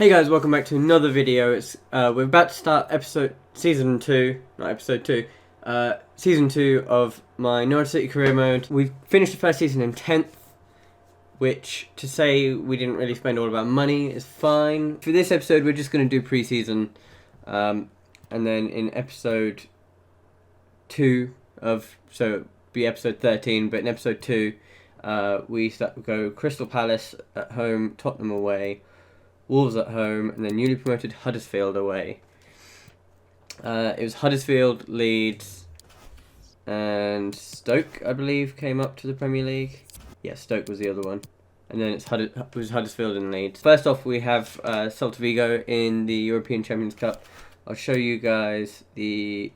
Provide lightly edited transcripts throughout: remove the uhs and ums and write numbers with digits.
Hey guys, welcome back to another video. It's we're about to start season 2 of my Norwich City career mode. We've finished the first season in 10th, which to say we didn't really spend all of our money is fine. For this episode, we're just going to do pre-season, and then in episode 2 of, so it'll be episode 13, but in episode 2, we go Crystal Palace at home, Tottenham away, Wolves at home, and then newly promoted Huddersfield away. It was Huddersfield, Leeds, and Stoke, I believe, came up to the Premier League. Yeah, Stoke was the other one. And then it was Huddersfield and Leeds. First off, we have Celta Vigo in the European Champions Cup. I'll show you guys the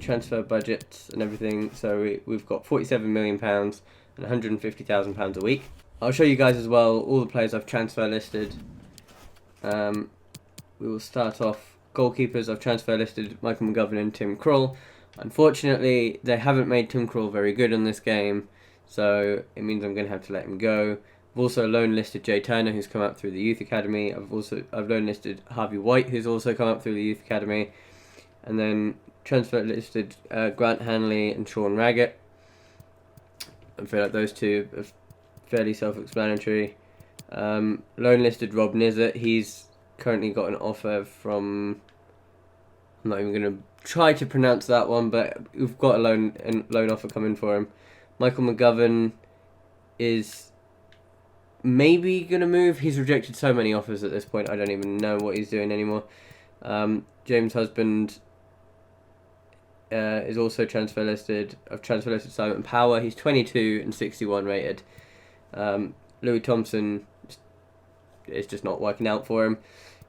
transfer budgets and everything. So we've got £47 million and £150,000 a week. I'll show you guys as well all the players I've transfer listed. We will start off goalkeepers. I've transfer listed Michael McGovern and Tim Krul. Unfortunately, they haven't made Tim Krul very good in this game, so it means I'm going to have to let him go. I've also loan listed Jay Turner, who's come up through the youth academy. I've loan listed Harvey White, who's also come up through the youth academy, and then transfer listed Grant Hanley and Sean Raggett. I feel like those two are fairly self-explanatory. Loan listed Rob Nizzet. He's currently got an offer from, I'm not even going to try to pronounce that one, but we've got a loan offer coming for him. Michael McGovern is maybe going to move. He's rejected so many offers at this point, I don't even know what he's doing anymore. James Husband is also transfer listed. I've transfer listed Simon Power. He's 22 and 61 rated. Louis Thompson is just not working out for him.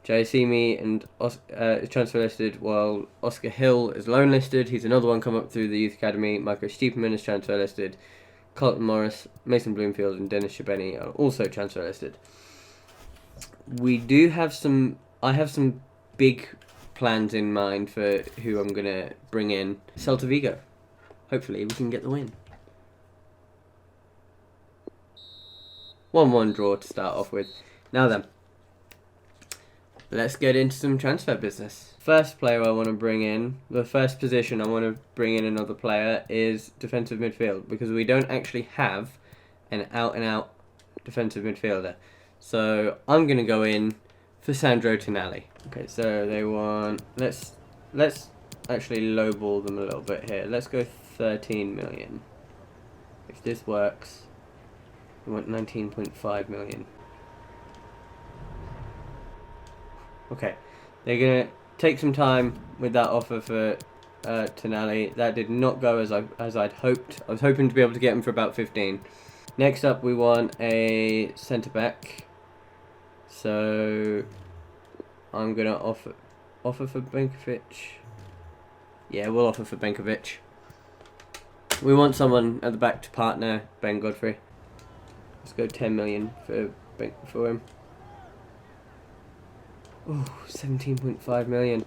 Jay Simi and is transfer listed, while Oscar Hill is loan listed. He's another one come up through the youth academy. Michael Stiepermann is transfer listed. Carlton Morris, Mason Bloomfield, and Dennis Shabeni are also transfer listed. I have some big plans in mind for who I'm gonna bring in. Celta Vigo. Hopefully, we can get the win. 1-1 draw to start off with. Now then, let's get into some transfer business. First player I want to bring in, the first position I want to bring in another player is defensive midfield, because we don't actually have an out-and-out defensive midfielder. So I'm going to go in for Sandro Tonali. Okay, so they want, let's actually lowball them a little bit here. Let's go 13 million. If this works, we want 19.5 million. Okay, they're going to take some time with that offer for Tonali. That did not go as I'd hoped. I was hoping to be able to get him for about 15. Next up, we want a centre-back. So I'm going to offer for Benkovic. Yeah, we'll offer for Benkovic. We want someone at the back to partner Ben Godfrey. Let's go 10 million for him. Oh, 17.5 million.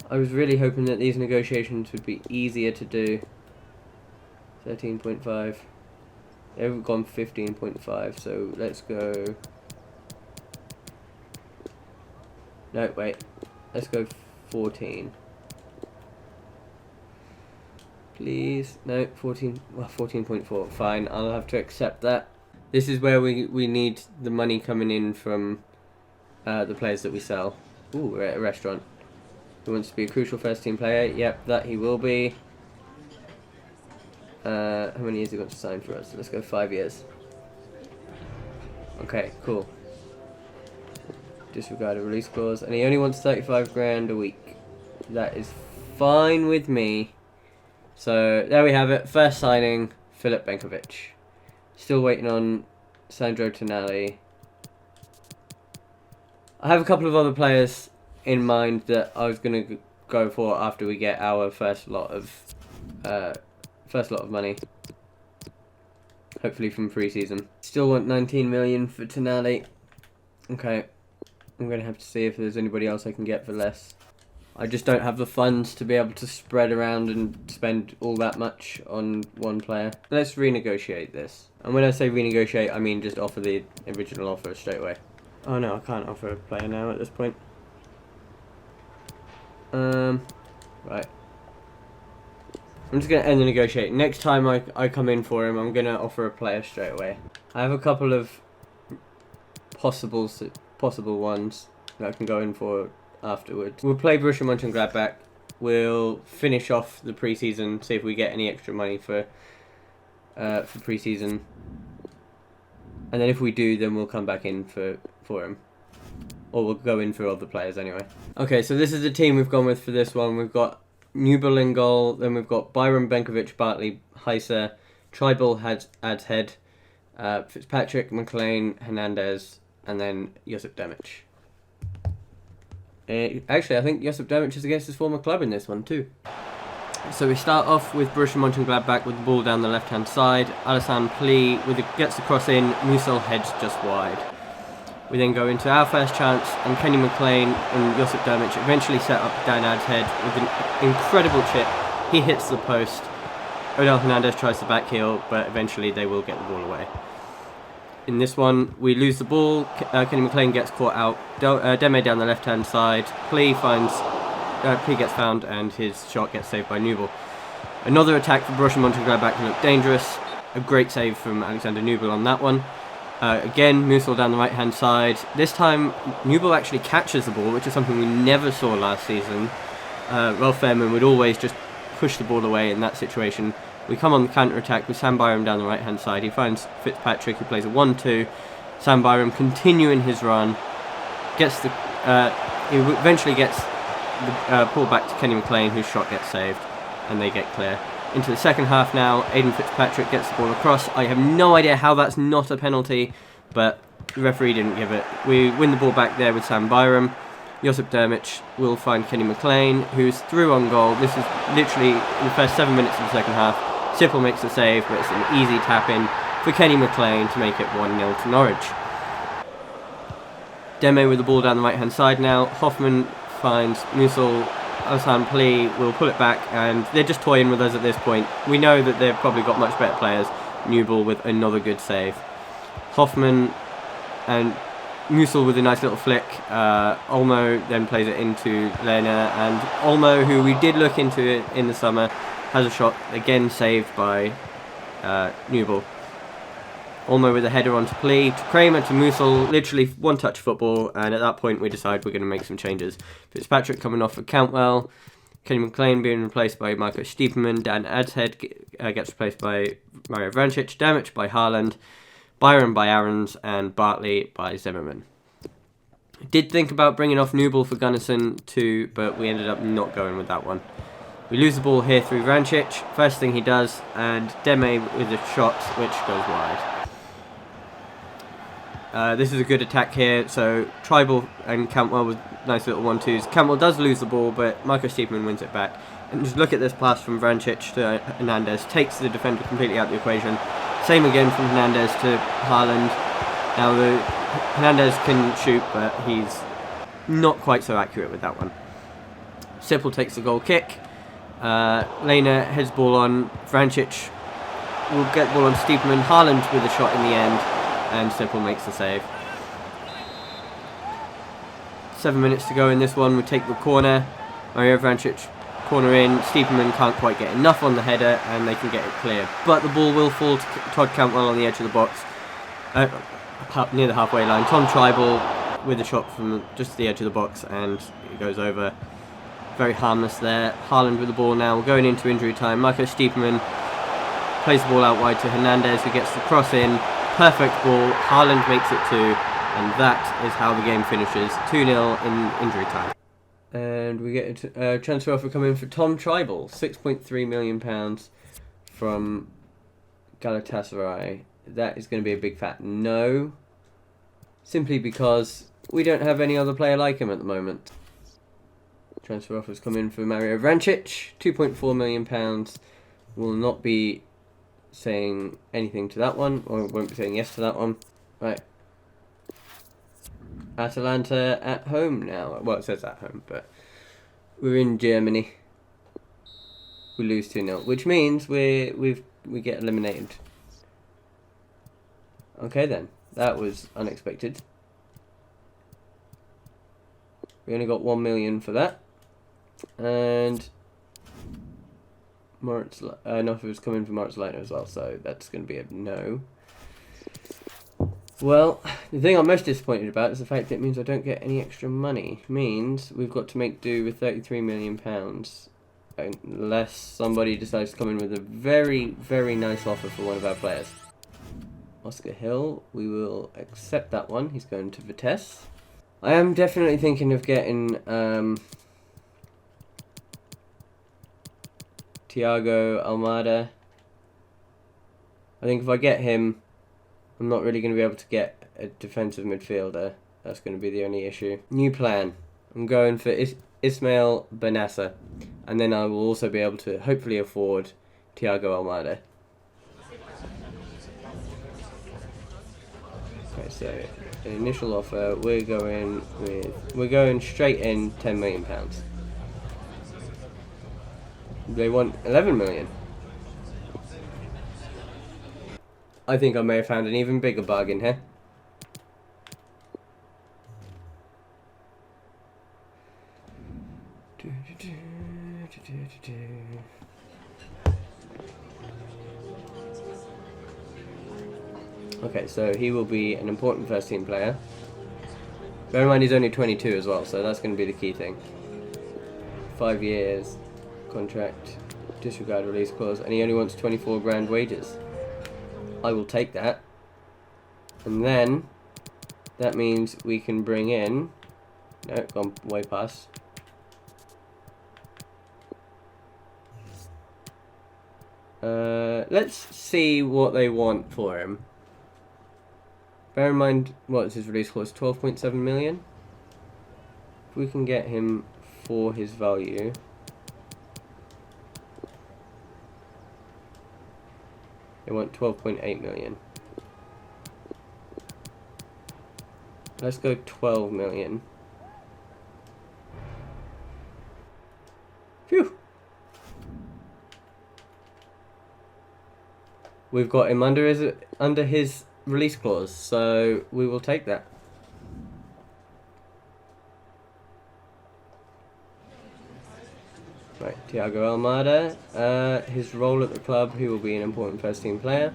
I was really hoping that these negotiations would be easier to do. 13.5. They've gone 15.5, so let's go... No, wait. Let's go 14. Please. No, 14. Well, 14.4. Fine, I'll have to accept that. This is where we need the money coming in from the players that we sell. Ooh, we're at a restaurant. Who wants to be a crucial first team player? Yep, that he will be. How many years he wants to sign for us? Let's go 5 years. Okay, cool. Disregard a release clause. And he only wants 35 grand a week. That is fine with me. So, there we have it. First signing, Filip Benkovic. Still waiting on Sandro Tonali. I have a couple of other players in mind that I was going to go for after we get our first lot of money. Hopefully from pre-season. Still want 19 million for Tonali. Okay. I'm going to have to see if there's anybody else I can get for less. I just don't have the funds to be able to spread around and spend all that much on one player. Let's renegotiate this. And when I say renegotiate, I mean just offer the original offer straight away. Oh no, I can't offer a player now at this point. Right. I'm just going to end the negotiating. Next time I come in for him, I'm going to offer a player straight away. I have a couple of possible ones that I can go in for afterwards. We'll play Borussia Mönchengladbach. We'll finish off the pre-season, see if we get any extra money for pre-season. And then if we do, then we'll come back in for him. Or we'll go in for other players anyway. Okay, so this is the team we've gone with for this one. We've got Newble in goal, then we've got Byram, Benkovic, Bartley, Heiser, Tribal, Adshead, Fitzpatrick, McLean, Hernandez, and then Josip Demic. Actually, I think Josip Demic is against his former club in this one too. So we start off with Borussia Mönchengladbach with the ball down the left-hand side. Alassane Pli gets the cross in, Musil heads just wide. We then go into our first chance, and Kenny McLean and Josip Demic eventually set up Dan Adshead with an incredible chip. He hits the post. Odell Hernandez tries to backheel, but eventually they will get the ball away. In this one, we lose the ball. Kenny McLean gets caught out. Deme down the left-hand side. Pli gets found, and his shot gets saved by Newble. Another attack for Borussia Mönchengladbach looked dangerous. A great save from Alexander Newble on that one. Again, Musil down the right-hand side. This time, Newble actually catches the ball, which is something we never saw last season. Ralph Fairman would always just push the ball away in that situation. We come on the counter-attack with Sam Byram down the right-hand side. He finds Fitzpatrick, who plays a 1-2. Sam Byram continuing his run. He eventually gets the pull back to Kenny McLean, whose shot gets saved, and they get clear. Into the second half now, Aidan Fitzpatrick gets the ball across. I have no idea how that's not a penalty, but the referee didn't give it. We win the ball back there with Sam Byram. Josip Demic will find Kenny McLean, who's through on goal. This is literally in the first 7 minutes of the second half. Sippel makes the save, but it's an easy tap-in for Kenny McLean to make it 1-0 to Norwich. Deme with the ball down the right-hand side now. Hoffman finds Musil. Alassane Pli will pull it back, and they're just toying with us at this point. We know that they've probably got much better players. Newble with another good save. Hoffman and Musil with a nice little flick. Olmo then plays it into Lena, and Olmo, who we did look into it in the summer, has a shot, again saved by Newble. Olmo with a header onto Pli, to Kramer, to Musil, literally one-touch football, and at that point we decide we're going to make some changes. Fitzpatrick coming off for Cantwell, Kenny McLean being replaced by Marco Stiepermann, Dan Adshead gets replaced by Mario Vrancic, Demic by Haaland, Byron by Aarons, and Bartley by Zimmerman. Did think about bringing off Newble for Gunnarsson too, but we ended up not going with that one. We lose the ball here through Vrancic, first thing he does, and Deme with a shot which goes wide. This is a good attack here, so Tribal and Cantwell with nice little 1-2s. Cantwell does lose the ball, but Marco Stiepermann wins it back. And just look at this pass from Vrancic to Hernandez, takes the defender completely out of the equation. Same again from Hernandez to Haaland. Now Hernandez can shoot, but he's not quite so accurate with that one. Sippel takes the goal kick. Lena heads ball on. Vrancic will get the ball on Stiepermann. Haaland with a shot in the end, and Sippel makes the save. 7 minutes to go in this one. We take the corner. Mario Vrancic corner in. Stiepermann can't quite get enough on the header, and they can get it clear. But the ball will fall to Todd Cantwell on the edge of the box, near the halfway line. Tom Tribal with a shot from just the edge of the box, and it goes over. Very harmless there. Haaland with the ball now, going into injury time. Marco Stiepermann plays the ball out wide to Hernandez, who gets the cross in. Perfect ball. Haaland makes it 2, and that is how the game finishes. 2-0 in injury time. And we get a transfer offer coming for Tom Tribal, £6.3 million from Galatasaray. That is going to be a big fat no, simply because we don't have any other player like him at the moment. Transfer offers come in for Mario Vrancic, £2.4 million. Will not be saying anything to that one, or won't be saying yes to that one. Right. Atalanta at home now. Well, it says at home, but we're in Germany. We lose 2-0, which means we get eliminated. Okay then, that was unexpected. We only got 1 million for that. And Moritz, enough of it's coming from Moritz Leitner as well, so that's going to be a no. Well, the thing I'm most disappointed about is the fact that it means I don't get any extra money. It means we've got to make do with £33 million, unless somebody decides to come in with a very, very nice offer for one of our players. Oscar Hill, we will accept that one. He's going to Vitesse. I am definitely thinking of getting Thiago Almada. I think if I get him, I'm not really going to be able to get a defensive midfielder. That's going to be the only issue. New plan. I'm going for Ismail Benassa. And then I will also be able to hopefully afford Thiago Almada. Okay, so the initial offer, we're going straight in £10 million. They want 11 million. I think I may have found an even bigger bargain here. Okay, so he will be an important first team player. Bear in mind he's only 22 as well, so that's going to be the key thing. 5 years, contract, disregard release clause, and he only wants 24 grand wages. I will take that. And then that means we can bring in, no, gone way past. Let's see what they want for him. Bear in mind, what is his release clause? 12.7 million. If we can get him for his value. They want 12.8 million. Let's go 12 million. Phew! We've got him under his release clause, so we will take that. Right, Thiago Almada. His role at the club, he will be an important first team player.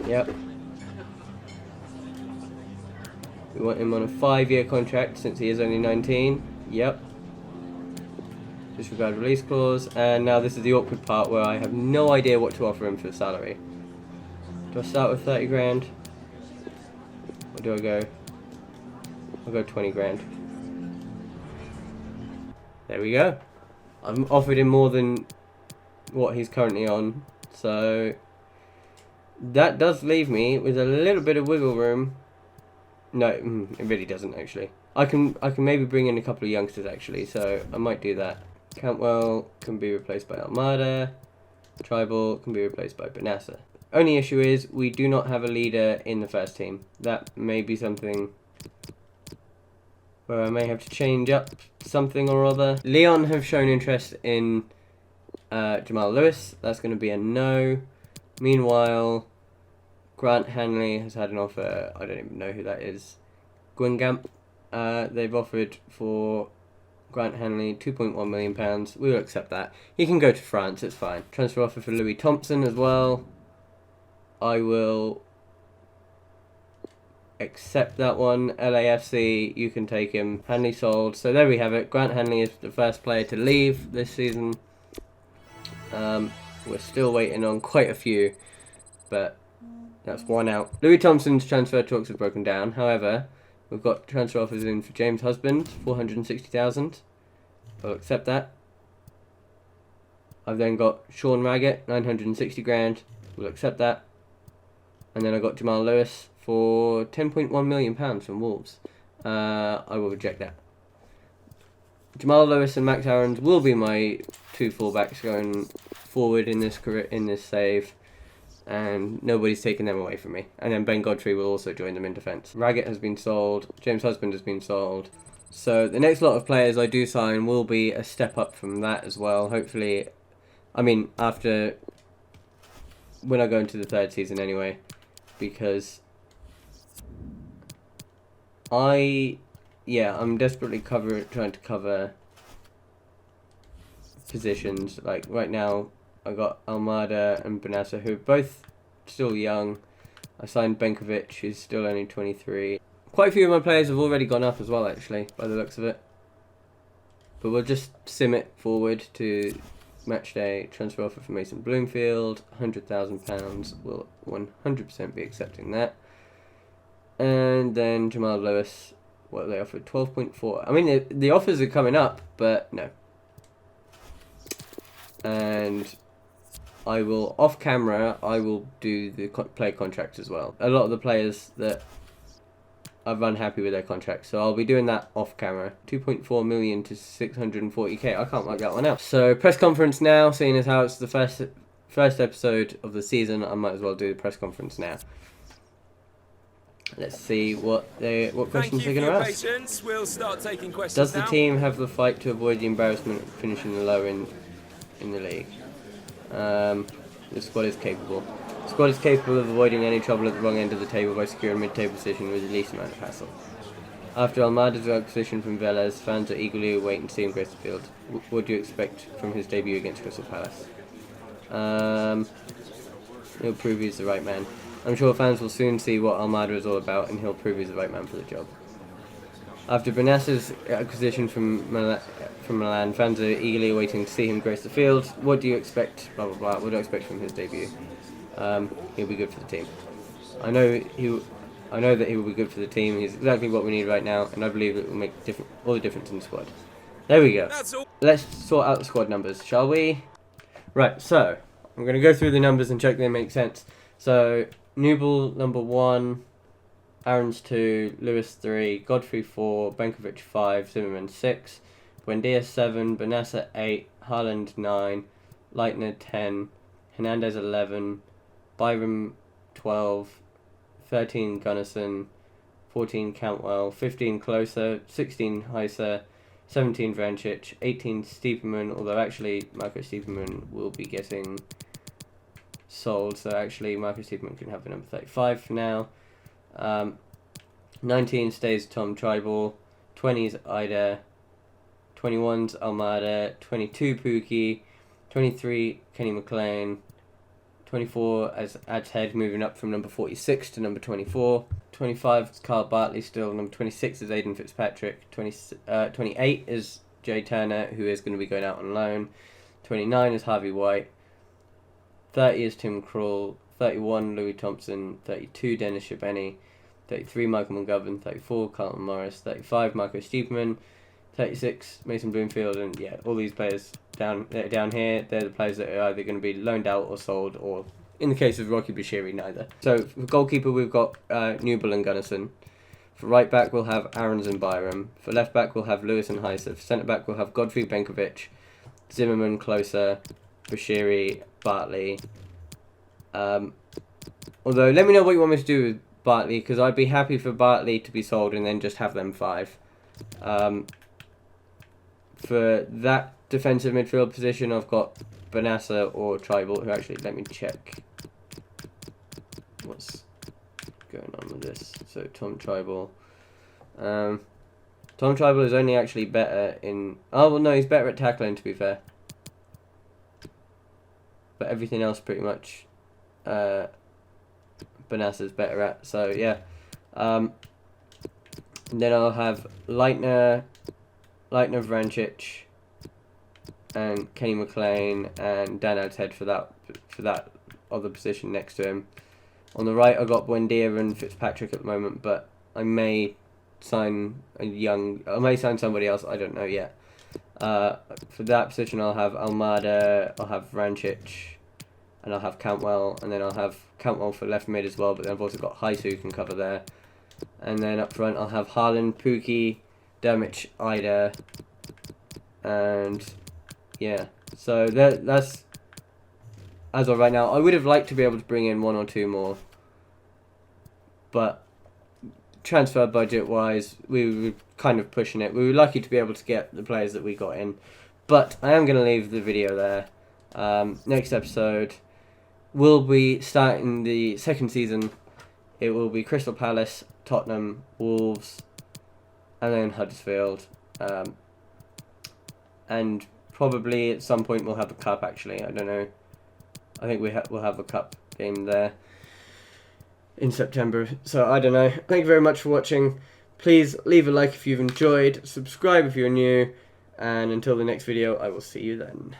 Yep. We want him on a 5-year contract since he is only 19. Yep. Disregard release clause. And now this is the awkward part where I have no idea what to offer him for salary. Do I start with 30 grand? Or do I go... I'll go 20 grand. There we go. I've offered him more than what he's currently on. So... that does leave me with a little bit of wiggle room. No, it really doesn't actually. I can maybe bring in a couple of youngsters actually, so I might do that. Cantwell can be replaced by Almada. Tribal can be replaced by Benassa. Only issue is we do not have a leader in the first team. That may be something where I may have to change up something or other. Leon have shown interest in Jamal Lewis. That's going to be a no. Meanwhile, Grant Hanley has had an offer. I don't even know who that is. Guingamp. They've offered for Grant Hanley £2.1 million. We will accept that. He can go to France. It's fine. Transfer offer for Louis Thompson as well. I will accept that one. LAFC, you can take him. Hanley sold. So there we have it. Grant Hanley is the first player to leave this season. We're still waiting on quite a few, but that's one out. Louis Thompson's transfer talks have broken down. However, we've got transfer offers in for James Husband, 460,000. I'll accept that. I've then got Sean Raggett, 960 grand. We'll accept that. And then I got Jamal Lewis for £10.1 million from Wolves. I will reject that. Jamal Lewis and Max Aarons will be my two fullbacks going forward in this save, and nobody's taking them away from me. And then Ben Godfrey will also join them in defence. Raggett has been sold. James Husband has been sold. So the next lot of players I do sign will be a step up from that as well. Hopefully, I mean after when I go into the third season anyway, because I yeah, I'm desperately trying to cover positions. Like right now, I got Almada and Benassa, who are both still young. I signed Benkovic, who's still only 23. Quite a few of my players have already gone up as well, actually, by the looks of it. But we'll just sim it forward to match day. Transfer offer for Mason Bloomfield, £100,000. We'll 100% be accepting that. And then Jamal Lewis, what they offered, 12.4. I mean, the offers are coming up, but no. And I will, off camera, I will do the player contracts as well. A lot of the players that I've unhappy with their contracts, so I'll be doing that off camera. 2.4 million to 640k. I can't work that one out. So press conference now, seeing as how it's the first episode of the season, I might as well do the press conference now. Let's see what questions they're going to ask. We'll start taking questions. Does the team have the fight to avoid the embarrassment of finishing low in the league? The squad is capable. The squad is capable of avoiding any trouble at the wrong end of the table by securing mid-table position with the least amount of hassle. After Almada's acquisition from Velez, fans are eagerly awaiting to see him grace the field. What do you expect from his debut against Crystal Palace? He'll prove he's the right man. I'm sure fans will soon see what Almada is all about, and he'll prove he's the right man for the job. After Benassa's acquisition from Milan, fans are eagerly awaiting to see him grace the field. What do you expect? Blah blah blah. What do I expect from his debut? He'll be good for the team. I know that he will be good for the team. He's exactly what we need right now, and I believe it will make all the difference in the squad. There we go. Let's sort out the squad numbers, shall we? Right. So I'm going to go through the numbers and check they make sense. So Newble number 1. Aaron's 2, Lewis 3, Godfrey 4, Benkovic 5, Zimmerman 6, Buendia 7, Benassa 8, Haaland 9, Leitner 10, Hernandez 11, Byram 12, 13 Gunnarsson, 14 Cantwell, 15 Closer, 16 Heiser, 17 Vrancic, 18 Stiepermann, although actually Marco Stiepermann will be getting sold, so actually Marco Stiepermann can have the number 35 for now. 19 stays Tom Tribal, 20's Ida, 21's Almada, 22 Pookie, 23 Kenny McLean, 24 as adds head, moving up from number 46 to number 24. 25 is Carl Bartley still, number 26 is Aidan Fitzpatrick, 28 is Jay Turner, who is going to be going out on loan, 29 is Harvey White, 30 is Tim Krul, 31 Louis Thompson, 32 Dennis Shabeni, 33 Michael McGovern, 34 Carlton Morris, 35 Marco Stiepermann, 36 Mason Bloomfield, and yeah, all these players down here, they're the players that are either going to be loaned out or sold, or in the case of Rocky Bashiri, neither. So for goalkeeper we've got Newble and Gunnarsson. For right back we'll have Aarons and Byram. For left back we'll have Lewis and Heiser. For centre back we'll have Godfrey Benkovic, Zimmerman, Closer, Bashiri, Bartley. Although, let me know what you want me to do with Bartley, because I'd be happy for Bartley to be sold and then just have them 5. For that defensive midfield position, I've got Benassa or Tribal, who actually, let me check what's going on with this. So, Tom Tribal. Tom Tribal is only actually better in... Oh, well, no, he's better at tackling, to be fair. But everything else pretty much... Benassa's better at, so yeah. And then I'll have Leitner, Vrancic, and Kenny McLean, and Dan Head for that other position next to him. On the right, I got Buendia and Fitzpatrick at the moment, but I may sign somebody else. I don't know yet. For that position, I'll have Almada, I'll have Vrancic, and I'll have Cantwell, and then I'll have Cantwell for left mid as well, but then I've also got Heisu who can cover there. And then up front I'll have Haaland, Pookie, Dermich, Ida, and yeah. So that's as of right now. I would have liked to be able to bring in 1 or 2 more, but transfer budget wise, we were kind of pushing it. We were lucky to be able to get the players that we got in, but I am going to leave the video there. Next episode, we'll be starting the second season. It will be Crystal Palace, Tottenham, Wolves, and then Huddersfield, and probably at some point we'll have a cup. Actually, I don't know. I think we'll have a cup game there in September. So I don't know. Thank you very much for watching. Please leave a like if you've enjoyed. Subscribe if you're new. And until the next video, I will see you then.